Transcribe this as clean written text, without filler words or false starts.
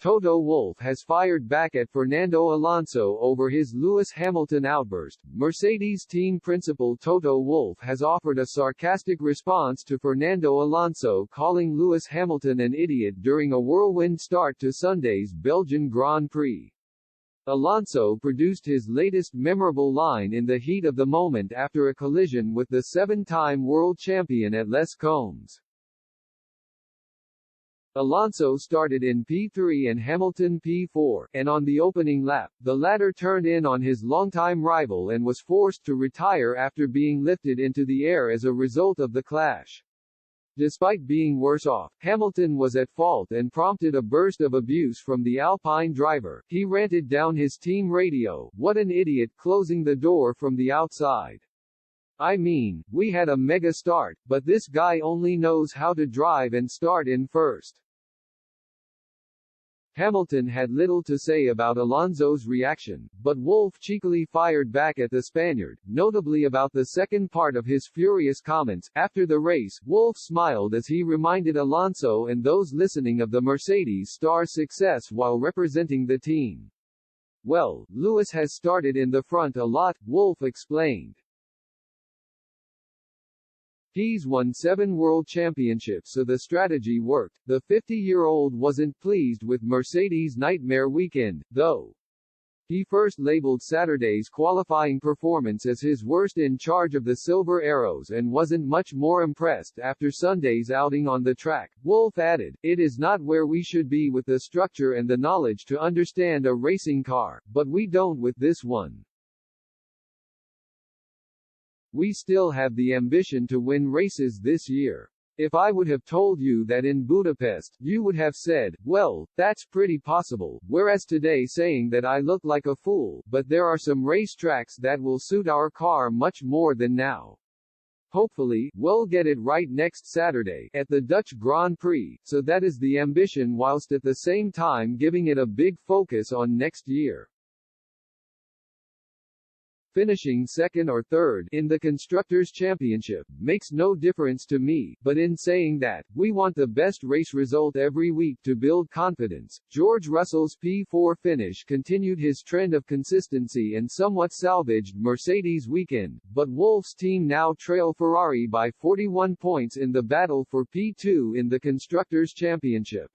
Toto Wolff has fired back at Fernando Alonso over his Lewis Hamilton outburst. Mercedes team principal Toto Wolff has offered a sarcastic response to Fernando Alonso, calling Lewis Hamilton an idiot during a whirlwind start to Sunday's Belgian Grand Prix. Alonso produced his latest memorable line in the heat of the moment after a collision with the seven-time world champion at Les Combes. Alonso started in P3 and Hamilton P4, and on the opening lap, the latter turned in on his longtime rival and was forced to retire after being lifted into the air as a result of the clash. Despite being worse off, Hamilton was at fault and prompted a burst of abuse from the Alpine driver. He ranted down his team radio, "What an idiot closing the door from the outside. I mean, we had a mega start, but this guy only knows how to drive and start in first." Hamilton had little to say about Alonso's reaction, but Wolff cheekily fired back at the Spaniard, notably about the second part of his furious comments. After the race, Wolff smiled as he reminded Alonso and those listening of the Mercedes star's success while representing the team. "Well, Lewis has started in the front a lot," Wolff explained. "He's won 7 world championships, so the strategy worked." The 50-year-old wasn't pleased with Mercedes' nightmare weekend, though. He first labeled Saturday's qualifying performance as his worst in charge of the Silver Arrows and wasn't much more impressed after Sunday's outing on the track. Wolff added, "It is not where we should be with the structure and the knowledge to understand a racing car, but we don't with this one. We still have the ambition to win races this year. If I would have told you that in Budapest, you would have said, well, that's pretty possible, whereas today saying that I look like a fool, but there are some race tracks that will suit our car much more than now. Hopefully, we'll get it right next Saturday, at the Dutch Grand Prix, so that is the ambition whilst at the same time giving it a big focus on next year. Finishing second or third in the Constructors' Championship makes no difference to me, but in saying that, we want the best race result every week to build confidence." George Russell's P4 finish continued his trend of consistency and somewhat salvaged Mercedes' weekend, but Wolff's team now trail Ferrari by 41 points in the battle for P2 in the Constructors' Championship.